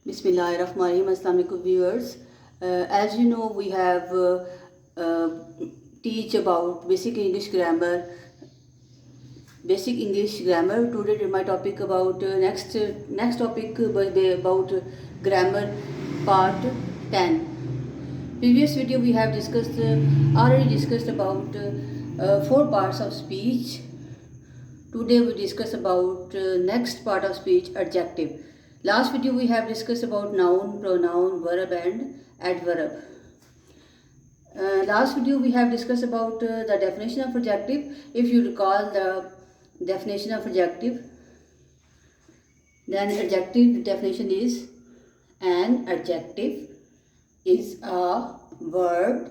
Bismillahirrahmanirrahim. Assalamu alaikum viewers. As you know, we have teach about basic English grammar. Today my topic about next topic will be about grammar part 10. Previous video we have already discussed about 4 parts of speech. Today we discuss about next part of speech, adjective. Last video we have discussed about noun, pronoun, verb and adverb. Last video we have discussed about the definition of adjective. If you recall the definition of adjective, then adjective definition is an adjective is a word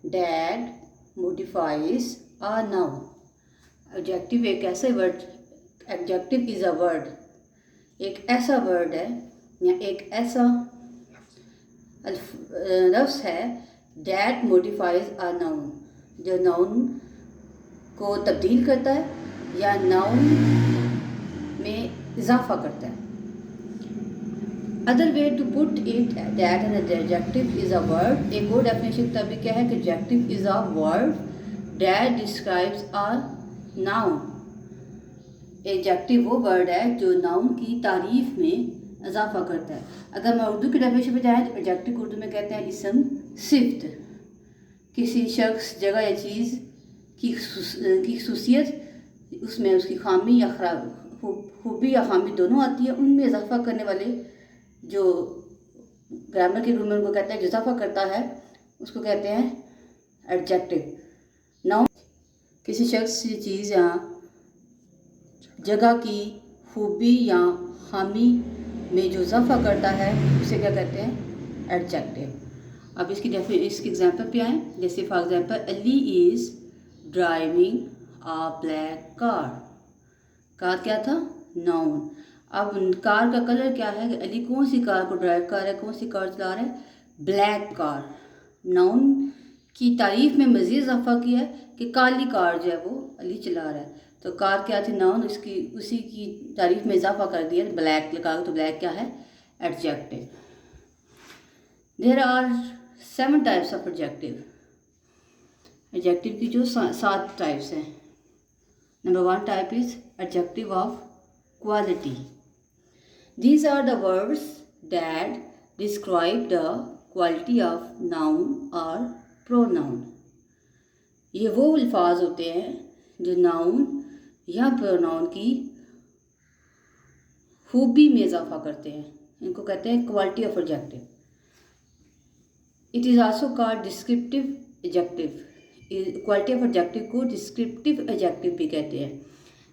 that modifies a noun. Adjective एक ऐसा word, adjective is a word, एक ऐसा word है या एक ऐसा लफ्ज़ है that modifies a noun, जो नाउन को तब्दील करता है या नाउन में इजाफा करता है. Other way to put it that an adjective is a word. एक और डेफिनेशन तभी क्या है कि adjective is a word that describes a noun. Adjective वो वर्ड है जो नाउन की तारीफ में इजाफा करता है. अगर मैं उर्दू की डेफिनेशन पे जाएँ तो एडजेक्टिव उर्दू में कहते हैं इसम सिफ्त, किसी शख्स, जगह या चीज़ की खसूसियत, उसमें उसकी खामी या खूबी या खामी दोनों आती है, उनमें इजाफा करने वाले जो ग्रामर के रूल में उनको कहते हैं जो इजाफा करता है उसको कहते हैं एडजेक्टिव. नाउन किसी शख्स, चीज़ या जगह की खूबी या खामी में जो इजाफा करता है उसे क्या कहते हैं एडजेक्टिव. अब इसकी एग्जांपल पे आएँ. जैसे for example Ali is driving a black car. Car क्या था? नाउन. अब कार का कलर क्या है कि अली कौन सी कार को ड्राइव कर रहा है, कौन सी कार चला रहा है? Black car. नाउन की तारीफ में मज़ीद इजाफा किया है कि काली कार जो है वो अली चला रहा है. तो कार क्या थी? नाउन. उसकी उसी की तारीफ में इजाफा कर दिया ब्लैक लगा, तो ब्लैक क्या है? Adjective. There are 7 types of adjective. Adjective की जो 7 टाइप्स हैं. Number 1 type is adjective of quality. These are the words that describe the quality of noun or pronoun. ये वो अल्फाज होते हैं जो नाउन या प्रोनाउन की खूबी में इजाफा करते हैं. इनको कहते हैं quality of adjective. It is also called descriptive adjective. Quality of adjective को डिस्क्रिप्टिव एडजेक्टिव भी कहते हैं.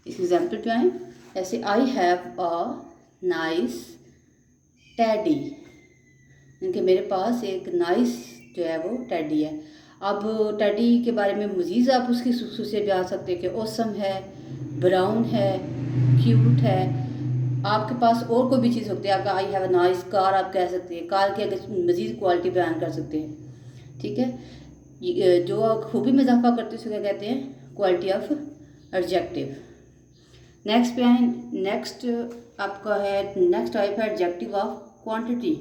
इस एग्जाम्पल पे आए. ऐसे I have a nice teddy, इनके मेरे पास एक नाइस जो है वो टैडी है. अब टैडी के बारे में मज़ीद आप उसकी खसूसियत बयान सकते हैं कि ऑसम है, ब्राउन है, क्यूट है. आपके पास और कोई भी चीज़ होती है. आपका I have a nice car आप कह सकते हैं. कार की अगर मज़ीद क्वालिटी बयान कर सकते हैं. ठीक है. जो खूबी में इजाफा करते हैं उसको क्या कहते हैं? Quality of adjective. नेक्स्ट पे आए. नेक्स्ट आपका है नेक्स्ट टाइप है एडजेक्टिव ऑफ क्वांटिटी,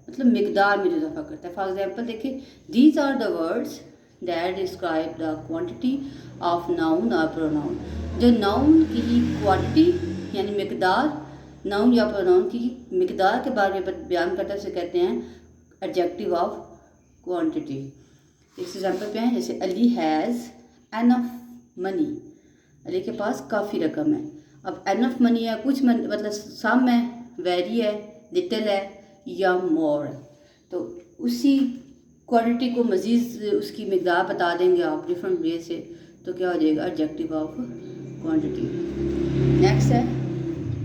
मतलब मिकदार में जो इजाफा करता है. फॉर एग्जांपल देखिए, these are the words that describe the quantity of noun और प्रोनाउन. जो नाउन की क्वांटिटी यानी मिकदार, नाउन या प्रोनाउन की मिकदार के बारे में बयान करता है उसे कहते हैं एडजेक्टिव ऑफ क्वांटिटी. इस एग्जांपल पे हैं. जैसे Ali has enough money. Ali के पास काफ़ी रकम है. अब एनफ मनी है, कुछ मतलब सम है, वेरी है, लिटिल है या मोर है. तो उसी क्वांटिटी को मज़ीद उसकी मिकदार बता देंगे आप डिफरेंट वे से, तो क्या हो जाएगा? Adjective of quantity. नेक्स्ट है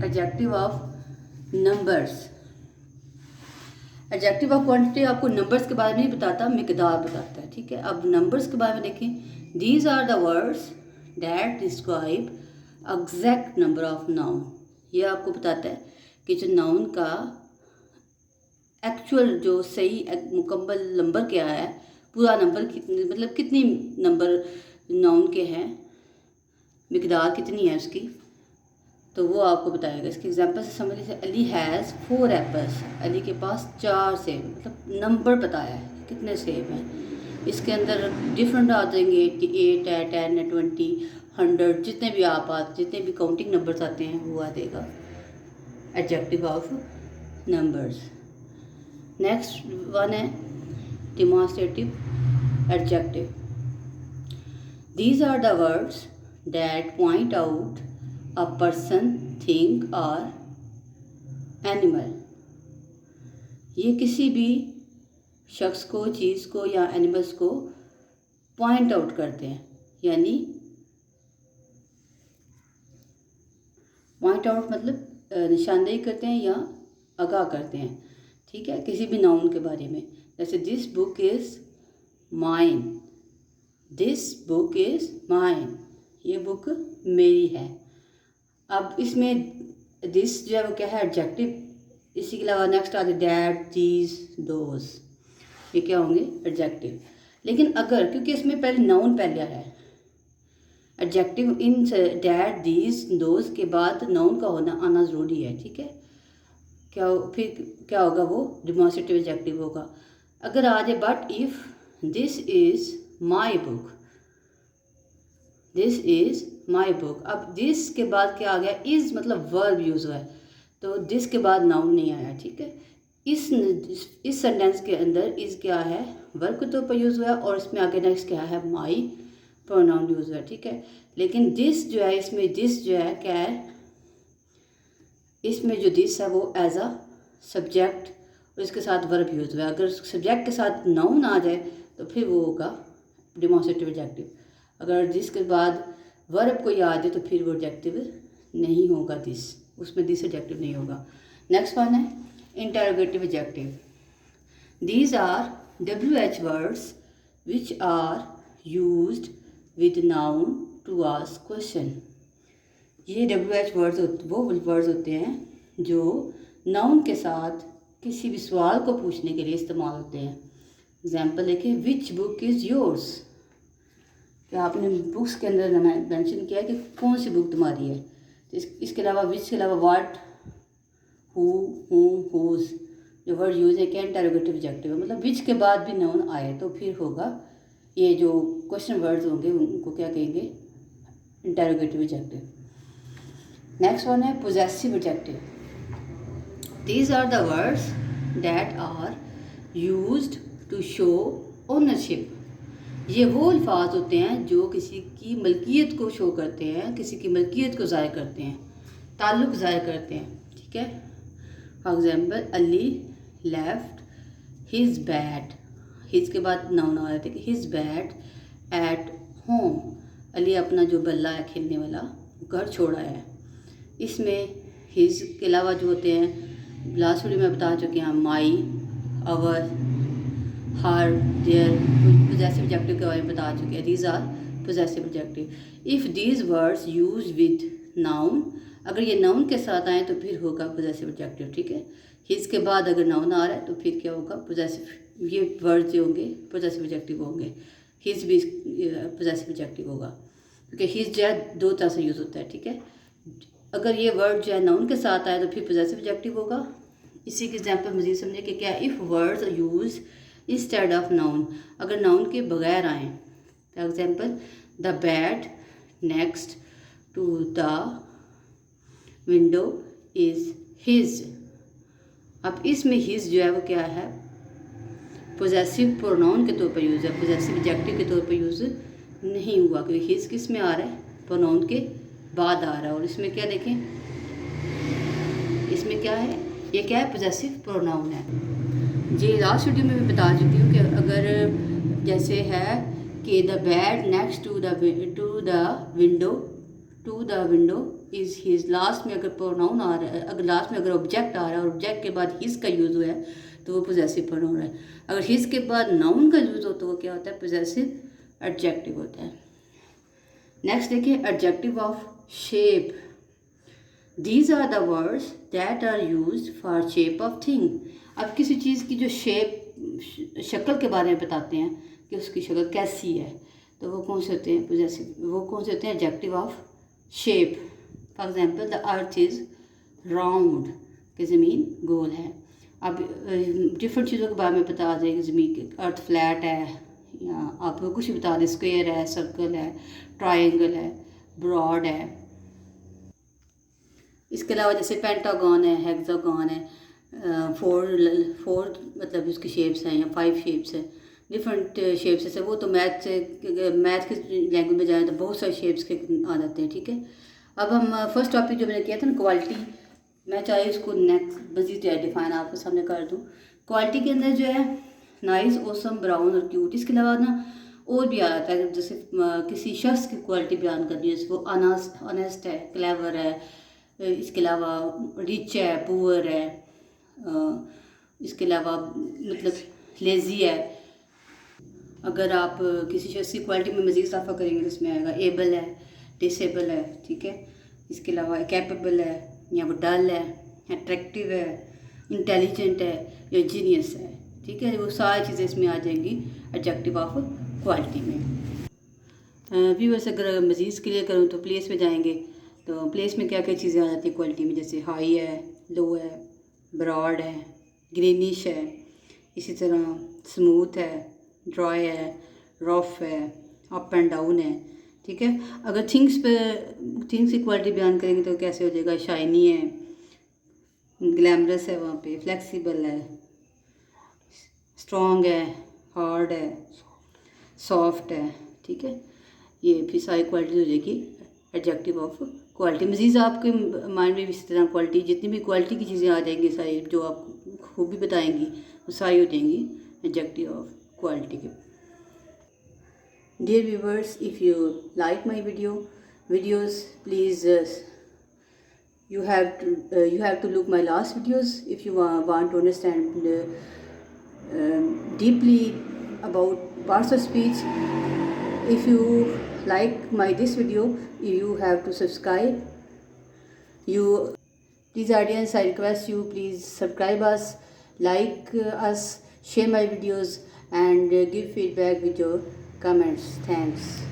adjective of numbers. Adjective of quantity आपको नंबर्स के बारे में नहीं बताता, मिकदार बताता है. ठीक है. अब नंबर्स के बारे में देखें. These are the words that describe exact number of noun. ये आपको बताता है कि जो नाउन का एक्चुअल जो सही मुकम्मल नंबर क्या है, पूरा नंबर कितने, मतलब कितनी नंबर नाउन के हैं, मिकदार कितनी है उसकी. तो वो आपको बताएगा। इसके एग्जांपल से समझ लीजिए, अली हैज़ 4 एप्पल्स, अली के पास 4 सेब, मतलब नंबर बताया है कितने सेब हैं। इसके अंदर डिफरेंट आ जाएंगे कि 8 है, 10 है, 20, 100, जितने भी काउंटिंग नंबर्स आते हैं वो आ देगा adjective of numbers. Next one है demonstrative adjective. These are the words that point out a person, thing or animal. ये किसी भी शख्स को, चीज़ को या एनिमल्स को पॉइंट आउट करते हैं, यानी पॉइंट आउट मतलब निशानदेही करते हैं या आगाह करते हैं, ठीक है, किसी भी नाउन के बारे में। जैसे this book is mine, this book is mine, ये बुक मेरी है। अब इसमें दिस जो है वो क्या है, एडजेक्टिव। इसी के अलावा नेक्स्ट आते डैट, दीज, दोज, ये क्या होंगे, एडजेक्टिव। लेकिन अगर, क्योंकि इसमें पहले नाउन पहले आया है, adjective in that, these, those के बाद नाउन का होना आना ज़रूरी है, ठीक है। फिर क्या होगा, वो डेमोन्स्ट्रेटिव एडजेक्टिव होगा। अगर आ जाए but if this is my book, this is my book. अब दिस के बाद क्या आ गया, इज़ मतलब वर्ब यूज़ हुआ है, तो दिस के बाद नाउन नहीं आया, ठीक है। इस सेंटेंस के अंदर इज़ क्या है, वर्ब के तौर पर यूज़ हुआ है, और इसमें आगे नेक्स्ट क्या है, माई प्रोनाउन यूज़ हुआ है, ठीक है। लेकिन दिस जो है, इसमें दिस जो है क्या है, इसमें जो दिस है वो एज अ सब्जेक्ट और इसके साथ वर्ब यूज़ हुआ है। अगर सब्जेक्ट के साथ नाउन आ जाए तो फिर वो होगा डेमोन्स्ट्रेटिव एडजेक्टिव। अगर जिसके बाद वर्ब को याद है तो फिर वो एडजेक्टिव नहीं होगा, दिस, उसमें दिस एडजेक्टिव नहीं होगा। नेक्स्ट वन है interrogative adjective. These are WH words which are used with noun to ask question. ये WH वर्ड्स वो वर्ड्स होते हैं जो नाउन के साथ किसी भी सवाल को पूछने के लिए इस्तेमाल होते हैं। एग्जाम्पल देखिए, विच बुक इज़ योर्स, क्या आपने बुक्स के अंदर मेंशन किया है कि कौन सी बुक तुम्हारी है। तो इसके अलावा विच के अलावा व्हाट, हु, हूम, हुज, जो वर्ड यूज है क्या, इंटरोगेटिव एडजेक्टिव है। मतलब विच के बाद भी नाउन आए तो फिर होगा, ये जो क्वेश्चन वर्ड्स होंगे उनको क्या कहेंगे, इंटरोगेटिव एडजेक्टिव। नेक्स्ट वन है possessive adjective. These are the words that are used to show ownership. ये वो अल्फाज होते हैं जो किसी की मलकियत को शो करते हैं, किसी की मलकियत को ज़ाहिर करते हैं, ताल्लुक़ ज़ाहिर करते हैं, ठीक है। For example, Ali left his bat, his के बाद नाउन आ रहे थे कि his bat at home, Ali अपना जो बल्ला है खेलने वाला घर छोड़ा है। इसमें हिज के अलावा जो होते हैं, लास्ट वीडियो में बता चुके हैं, my, our, her, their, possessive adjective के बारे में बता चुके हैं। These are possessive adjective. If these words use with noun, अगर ये नाउन के साथ आए तो फिर होगा पोजेसिव एडजेक्टिव, ठीक है। हिज के बाद अगर नाउन आ रहा है तो फिर क्या होगा, पोजेसिव, ये वर्ड्स जो होंगे पोजेसिव एडजेक्टिव होंगे। हिज भी पोजेसिव एडजेक्टिव होगा, क्योंकि हिज जो है दो तरह से यूज़ होता है, ठीक है। अगर ये वर्ड जो है नाउन के साथ आए तो फिर पोजेसिव एडजेक्टिव होगा। इसी के एग्जाम्पल मज़ीद समझे कि क्या, if words use instead of noun, अगर नाउन के बगैर आए। For example, the bed next to the window is his. अब इसमें हिज जो है वो क्या है, पोजेसिव प्रोनाउन के तौर पर यूज़ है, पोजेसिव एडजेक्टिव के तौर पर यूज़ नहीं हुआ, क्योंकि हिज किस में आ रहा है, प्रोनाउन के बाद आ रहा है। और इसमें क्या देखें, इसमें क्या है, ये क्या है, पोजेसिव प्रोनाउन है। जी लास्ट वीडियो में भी बता चुकी हूँ कि अगर जैसे है कि the bed next to the window is his, last में अगर प्रोनाउन आ रहा है, अगर लास्ट में अगर ऑब्जेक्ट आ रहा है और ऑब्जेक्ट के बाद हिज का यूज़ हुआ है तो वो पोजेसिव प्रोनाउन है। अगर हिज के बाद नाउन का यूज़ हो तो वो क्या होता है, पोजेसिव एडजेक्टिव होता है। नेक्स्ट देखिए, adjective of shape. These are the words that are used for shape of thing. अब किसी चीज़ की जो शेप, शक्ल के बारे में बताते हैं कि उसकी शक्ल कैसी है, तो वो कौन से होते हैं, पोजेसिव, वो कौन से होते हैं, adjective of shape. For example the earth is round, कि ज़मीन गोल है। अब डिफरेंट चीज़ों के बारे में बता दें कि ज़मीन की अर्थ फ्लैट है, या आपको कुछ भी बता दें, स्क्वायर है, सर्कल है, ट्रायंगल है, ब्रॉड है। इसके अलावा जैसे पेंटागन है, हेक्सागन है, फोर मतलब उसकी शेप्स हैं या 5 शेप्स हैं, डिफरेंट शेप्स है। वो तो मैथ की लैंग्वेज में जाए तो बहुत सारे शेप्स के आ जाते हैं, ठीक है। अब हम फर्स्ट टॉपिक जो मैंने किया था ना, क्वालिटी, मैं चाहे इसको नेक्स्ट मज़ीद डिफाइन आपके सामने कर दूँ। क्वालिटी के अंदर जो है नाइस, ऑसम, ब्राउन और क्यूट। इसके अलावा ना और भी आ जाता है, जैसे किसी शख्स की क्वालिटी बयान करनी है, जैसे वो ऑनेस्ट है, क्लेवर है, इसके अलावा रिच है, पुअर है, इसके अलावा मतलब लेज़ी है। अगर आप किसी शख्स की क्वालिटी में मज़ीद इजाफा करेंगे तो इसमें आएगा एबल है, डिसेबल है, ठीक है। इसके अलावा कैपेबल है, या वो डल है, अट्रैक्टिव है, इंटेलिजेंट है, या जीनियस है, ठीक है। वो सारी चीज़ें इसमें आ जाएंगी एडजेक्टिव ऑफ क्वालिटी में। व्यूअर्स, अगर मज़ीद क्लियर करूँ तो प्लेस में जाएंगे, तो प्लेस में क्या क्या चीज़ें आ जाती है क्वालिटी में, जैसे हाई है, लो है, ब्रॉड है, ग्रीनिश है, इसी तरह स्मूथ है, ड्राई है, रफ है, अप एंड डाउन है, ठीक है। अगर थिंग्स की क्वालिटी बयान करेंगे तो कैसे हो जाएगा, शाइनी है, ग्लैमरस है, वहाँ पे फ्लेक्सिबल है, स्ट्रॉन्ग है, हार्ड है, सॉफ्ट है, ठीक है। ये फिर सारी क्वालिटी हो जाएगी एडजेक्टिव ऑफ क्वालिटी। मज़ीद आपके माइंड में भी इसी तरह क्वालिटी, जितनी भी क्वालिटी की चीज़ें आ जाएंगी सारी, जो आप खूबी बताएंगी वो सारी हो जाएंगी एडजेक्टिव ऑफ क्वालिटी के। Dear viewers, if you like my videos, please you have to look my last videos if you want to understand deeply about parts of speech. If you like this video, you have to subscribe. Please audience, I request you, please subscribe us, like us, share my videos, and give feedback with your comments. Thanks.